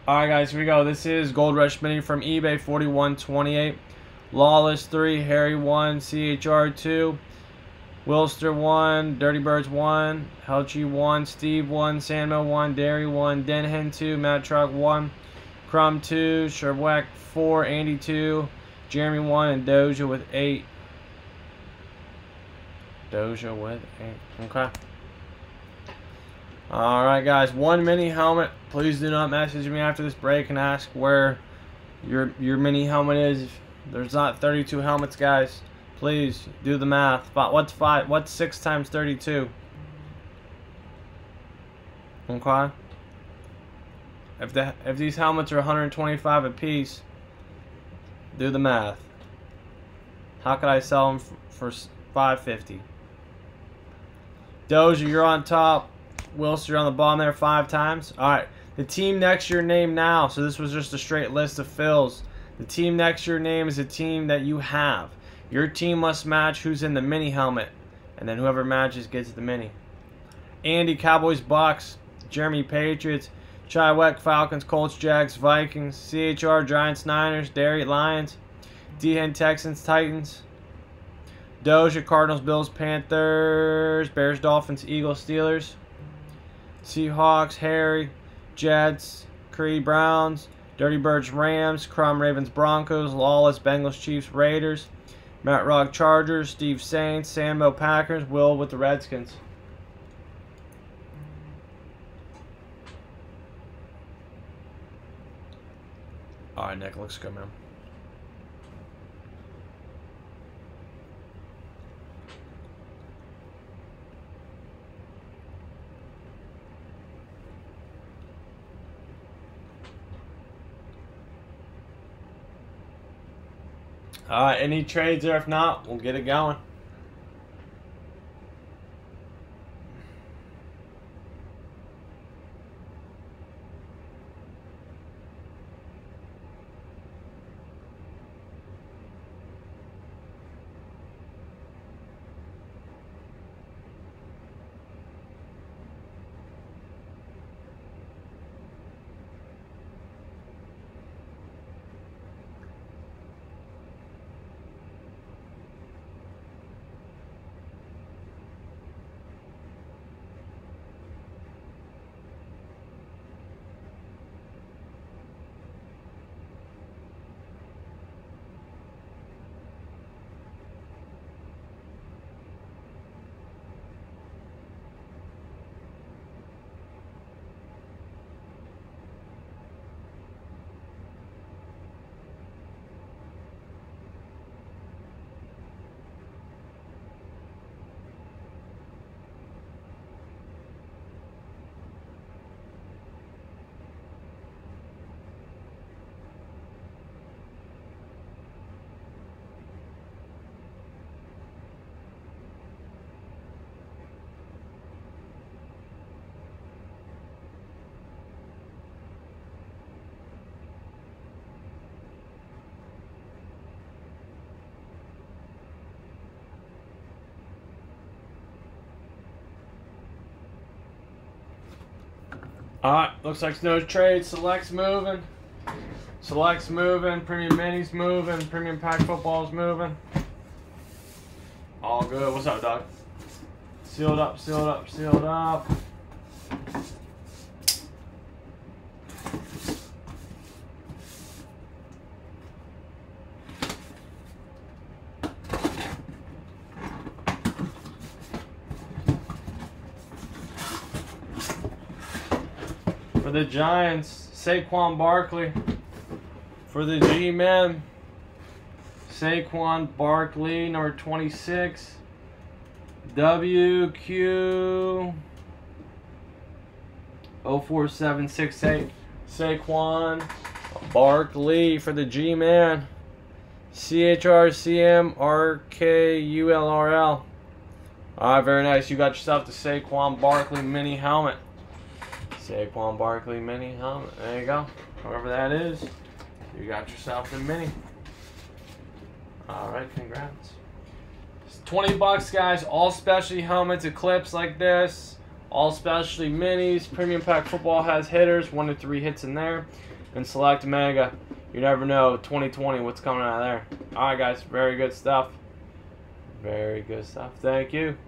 Alright guys, here we go. This is Gold Rush Mini from eBay, 4128. Lawless 3, Harry 1, CHR 2, Wilster 1, Dirty Birds 1, Helchi 1, Steve 1, Sandmill 1, Derry 1, Denhen 2, Matt Truck 1, Crumb 2, Sherwack 4, Andy 2, Jeremy 1, and Doja with 8. Doja with 8. Okay. Alright guys, one mini helmet. Please do not message me after this break and ask where your mini helmet is. There's not 32 helmets, guys. Please do the math. What's 6 times 32? Okay. If these helmets are 125 a piece, do the math. How could I sell them for 550? Doja, you're on top. Wilster on the bottom there 5 times. Alright, the team next to your name now. So this was just a straight list of fills. The team next to your name is a team that you have. Your team must match who's in the mini helmet. And then whoever matches gets the mini. Andy, Cowboys, Bucks. Jeremy, Patriots. Chywek, Falcons, Colts, Jags, Vikings. CHR, Giants, Niners. Derry, Lions. Dehen, Texans, Titans. Doja, Cardinals, Bills, Panthers. Bears, Dolphins, Eagles, Steelers. Seahawks, Harry, Jets, Creed, Browns, Dirty Birds, Rams, Crumb, Ravens, Broncos, Lawless, Bengals, Chiefs, Raiders, Matt Rock, Chargers, Steve, Saints, Sambo, Packers, Will with the Redskins. Alright, Nick, looks good, man. Alright, any trades there? If not, we'll get it going. Alright, looks like no trade. Select's moving. Select's moving. Premium Mini's moving. Premium Pack Football's moving. All good. What's up, dog? Sealed up, sealed up, sealed up. For the Giants, Saquon Barkley. For the G-Men, Saquon Barkley, number 26. WQ 04768. Saquon Barkley for the G-Man. CHRCM RKULRL. Alright, very nice. You got yourself the Saquon Barkley mini helmet. Saquon Barkley mini helmet. There you go. Whoever that is, you got yourself the mini. Alright, congrats. It's 20 bucks, guys. All specialty helmets, Eclipse like this. All specialty minis. Premium pack football has hitters, 1 to 3 hits in there. And select mega. You never know, 2020, what's coming out of there. Alright guys, very good stuff. Very good stuff. Thank you.